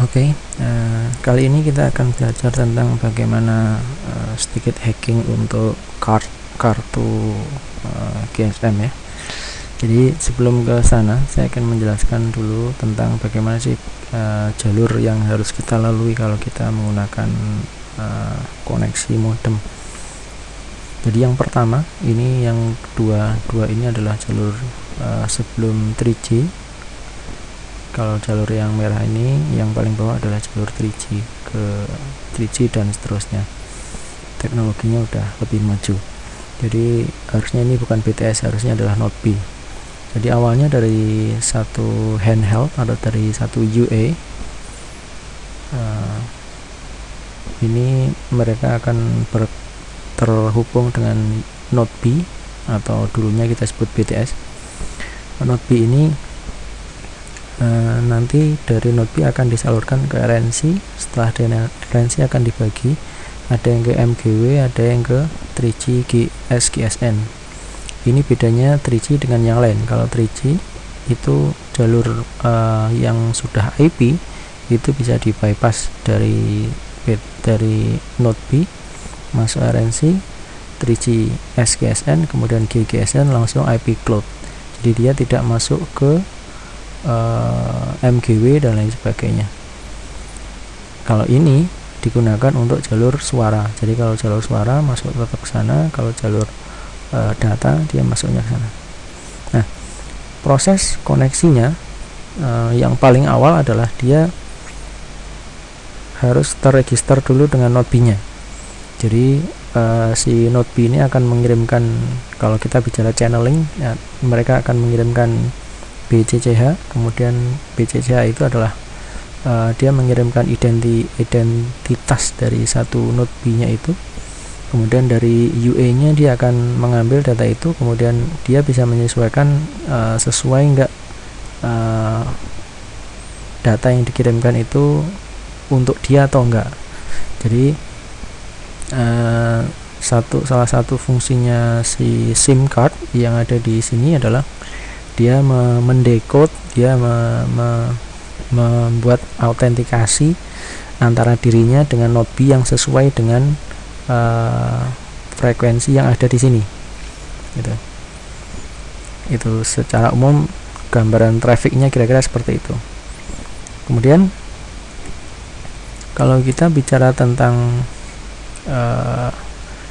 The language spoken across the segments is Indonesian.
Oke, kali ini kita akan belajar tentang bagaimana sedikit hacking untuk kartu GSM ya. Jadi sebelum ke sana, saya akan menjelaskan dulu tentang bagaimana sih jalur yang harus kita lalui kalau kita menggunakan koneksi modem. Jadi yang pertama, ini yang dua ini adalah jalur sebelum 3G. Kalau jalur yang merah ini, yang paling bawah adalah jalur 3G ke 3G dan seterusnya. Teknologinya udah lebih maju. Jadi harusnya ini bukan BTS, harusnya adalah Node B. Jadi awalnya dari satu handheld atau dari satu UA. Ini mereka akan terhubung dengan Node B atau dulunya kita sebut BTS. Node B ini nanti dari Node B akan disalurkan ke RNC. Setelah dari RNC akan dibagi, ada yang ke MGW, ada yang ke 3G GSN. Ini bedanya 3G dengan yang lain. Kalau 3G itu jalur yang sudah IP itu bisa di bypass dari Node B masuk RNC 3G SGSN, kemudian GGSN langsung IP cloud. Jadi dia tidak masuk ke MGW dan lain sebagainya. Kalau ini digunakan untuk jalur suara. Jadi kalau jalur suara masuk tetap ke sana, kalau jalur data dia masuknya ke sana. Nah, proses koneksinya yang paling awal adalah dia harus terregister dulu dengan Node B-nya. Jadi si Node B ini akan mengirimkan, kalau kita bicara channeling ya, mereka akan mengirimkan BCCH, kemudian BCCH itu adalah dia mengirimkan identitas dari satu Node B-nya itu, kemudian dari UA-nya dia akan mengambil data itu, kemudian dia bisa menyesuaikan sesuai enggak data yang dikirimkan itu untuk dia atau enggak. Jadi salah satu fungsinya si SIM card yang ada di sini adalah dia mendekode, dia membuat autentikasi antara dirinya dengan Node B yang sesuai dengan frekuensi yang ada di sini. Gitu. Itu secara umum gambaran trafficnya kira-kira seperti itu. Kemudian kalau kita bicara tentang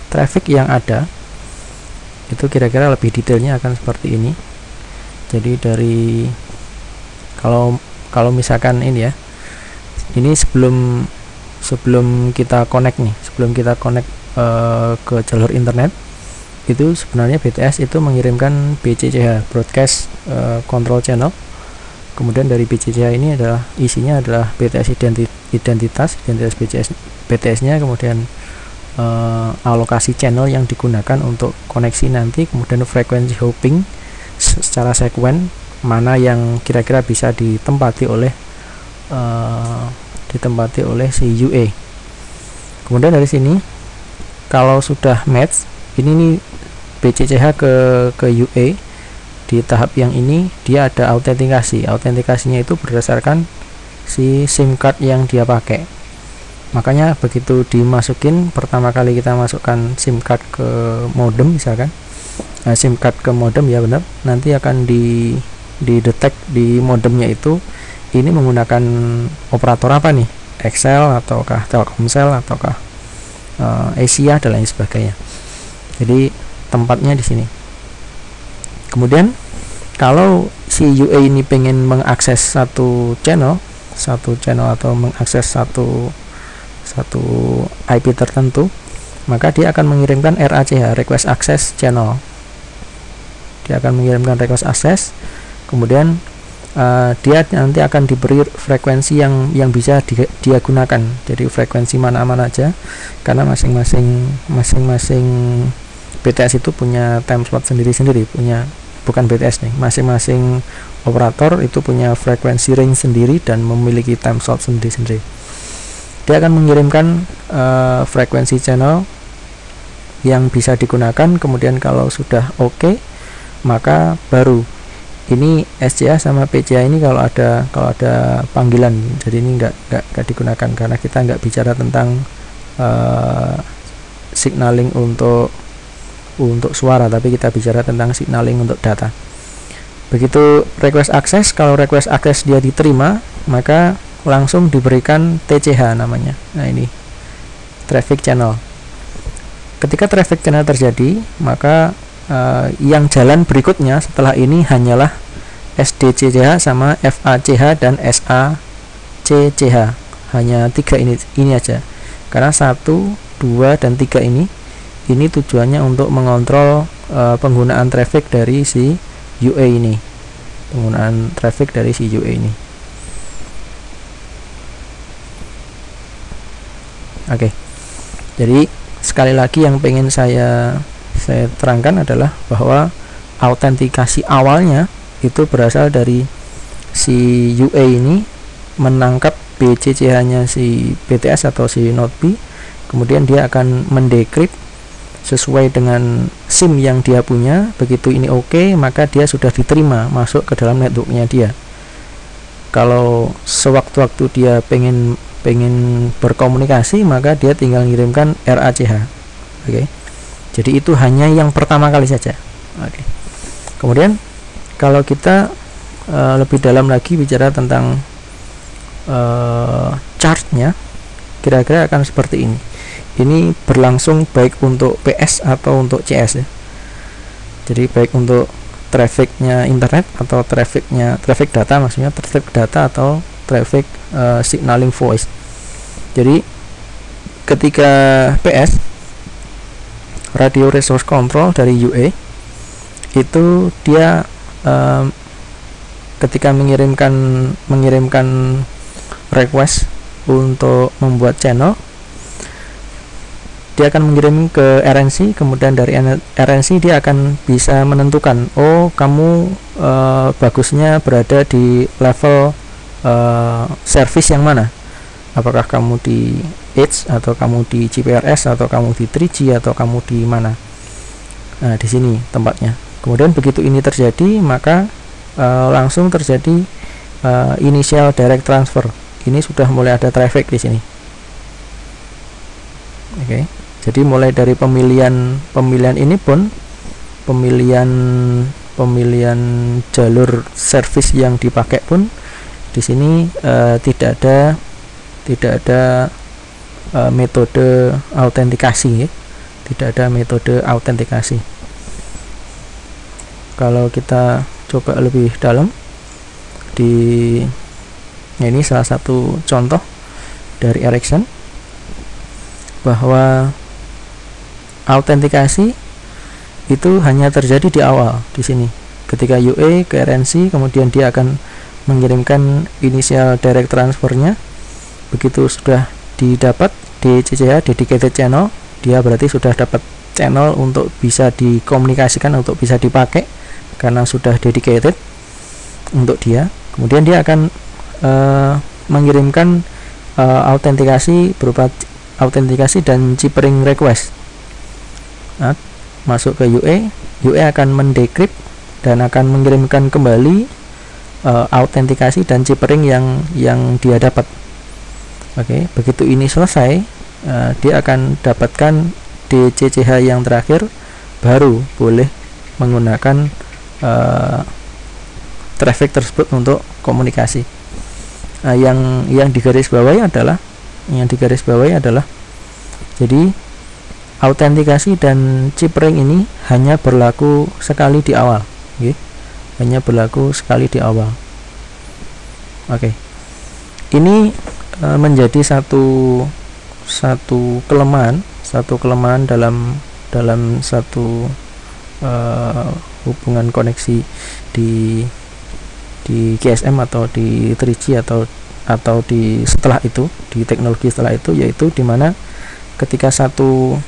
traffic yang ada, itu kira-kira lebih detailnya akan seperti ini. Jadi dari kalau misalkan ini ya, ini sebelum kita connect nih, sebelum kita connect ke jalur internet, itu sebenarnya BTS itu mengirimkan BCCH, broadcast control channel. Kemudian dari BCCH ini adalah isinya adalah BTS identitas BTS-nya, kemudian alokasi channel yang digunakan untuk koneksi nanti, kemudian frekuensi hopping secara sekuen, mana yang kira-kira bisa ditempati oleh si UA. Kemudian dari sini kalau sudah match, ini nih BCCH ke UA. Di tahap yang ini dia ada autentikasinya itu berdasarkan si SIM card yang dia pakai. Makanya begitu dimasukin, pertama kali kita masukkan SIM card ke modem misalkan, SIM card ke modem ya benar, nanti akan didetek di modemnya itu ini menggunakan operator apa nih, Excel ataukah Telkomsel ataukah Asia dan lain sebagainya. Jadi tempatnya di sini. Kemudian kalau si UA ini pengen mengakses satu channel atau mengakses satu IP tertentu, maka dia akan mengirimkan RACH, request access channel. Dia akan mengirimkan request access, kemudian dia nanti akan diberi frekuensi yang bisa dia gunakan. Jadi frekuensi mana aja, karena masing-masing BTS itu punya time slot sendiri-sendiri, bukan BTS nih, masing-masing operator itu punya frekuensi range sendiri dan memiliki time slot sendiri-sendiri. Dia akan mengirimkan frekuensi channel yang bisa digunakan, kemudian kalau sudah oke, maka baru ini SCH sama PCH ini kalau ada panggilan, jadi ini nggak digunakan karena kita nggak bicara tentang signaling untuk suara, tapi kita bicara tentang signaling untuk data. Begitu request access, kalau request access dia diterima, maka langsung diberikan TCH namanya. Nah, ini traffic channel. Ketika traffic channel terjadi, maka yang jalan berikutnya setelah ini hanyalah SDCCH sama FACH dan SACCH. Hanya 3 ini aja. Karena 1, 2 dan 3 ini tujuannya untuk mengontrol penggunaan traffic dari si UA ini. Penggunaan traffic dari si UA ini. Oke. Jadi sekali lagi yang pengen saya terangkan adalah bahwa autentikasi awalnya itu berasal dari si UA ini menangkap BCCH-nya si BTS atau si Node B, kemudian dia akan mendekrypt sesuai dengan SIM yang dia punya. Begitu ini oke, maka dia sudah diterima masuk ke dalam networknya dia. Kalau sewaktu-waktu dia pengen berkomunikasi, maka dia tinggal mengirimkan RACH. Oke. Jadi itu hanya yang pertama kali saja. Oke. Kemudian kalau kita lebih dalam lagi bicara tentang charge-nya, kira-kira akan seperti ini. Ini berlangsung baik untuk PS atau untuk CS ya. Jadi baik untuk trafficnya internet atau traffic data, maksudnya traffic data atau traffic signaling voice. Jadi ketika PS, radio resource control dari UA, itu dia ketika mengirimkan request untuk membuat channel, dia akan mengirim ke RNC, kemudian dari RNC dia akan bisa menentukan, oh kamu bagusnya berada di level service yang mana, apakah kamu di Edge atau kamu di GPRS atau kamu di 3G atau kamu di mana. Nah, di sini tempatnya. Kemudian begitu ini terjadi, maka langsung terjadi initial direct transfer. Ini sudah mulai ada traffic di sini. Oke. Jadi mulai dari pemilihan ini pun pemilihan jalur service yang dipakai pun di sini tidak ada metode autentikasi ya. Tidak ada metode autentikasi. Kalau kita coba lebih dalam ini salah satu contoh dari Ericsson bahwa autentikasi itu hanya terjadi di awal di sini. Ketika UA ke RNC, kemudian dia akan mengirimkan initial direct transfernya. Begitu sudah didapat DCCH, dedicated channel, dia berarti sudah dapat channel untuk bisa dikomunikasikan, untuk bisa dipakai karena sudah dedicated untuk dia. Kemudian dia akan mengirimkan autentikasi berupa autentikasi dan chippering request. Nah, masuk ke UA akan mendekrypt dan akan mengirimkan kembali autentikasi dan chippering yang dia dapat. Oke, begitu ini selesai, dia akan dapatkan DCCH yang terakhir, baru boleh menggunakan traffic tersebut untuk komunikasi. Nah, yang digarisbawahi adalah jadi autentikasi dan chippering ini hanya berlaku sekali di awal, okay? Hanya berlaku sekali di awal. Oke. Ini menjadi satu kelemahan dalam satu hubungan koneksi di GSM atau di 3G atau di setelah itu, di teknologi setelah itu, yaitu dimana ketika satu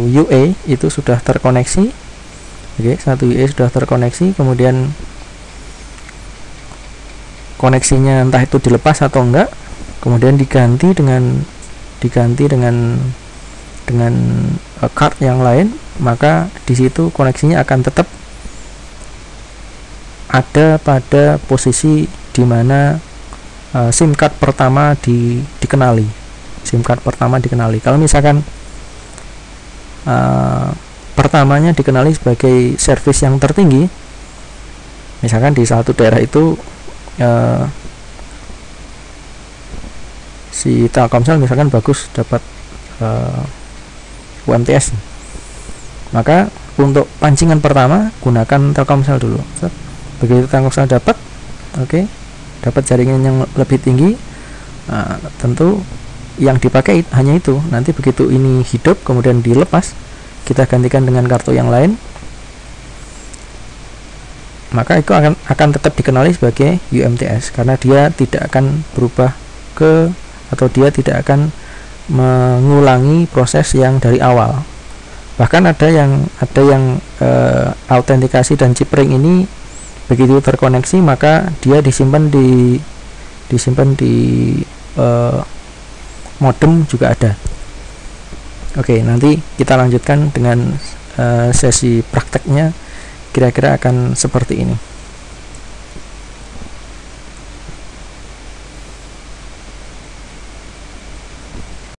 UA itu sudah terkoneksi, satu UA sudah terkoneksi, kemudian koneksinya entah itu dilepas atau enggak, kemudian diganti dengan card yang lain, maka di situ koneksinya akan tetap ada pada posisi di mana SIM card pertama dikenali. SIM card pertama dikenali. Kalau misalkan pertamanya dikenali sebagai service yang tertinggi, misalkan di satu daerah itu si Telkomsel misalkan bagus dapat UMTS, maka untuk pancingan pertama gunakan Telkomsel dulu. Begitu Telkomsel dapat, dapat jaringan yang lebih tinggi, tentu yang dipakai hanya itu. Nanti begitu ini hidup kemudian dilepas, kita gantikan dengan kartu yang lain, maka itu akan tetap dikenali sebagai UMTS, karena dia tidak akan berubah atau dia tidak akan mengulangi proses yang dari awal. Bahkan ada yang autentikasi dan chip ring ini begitu terkoneksi maka dia disimpan di modem juga ada. Oke, nanti kita lanjutkan dengan sesi prakteknya, kira-kira akan seperti ini.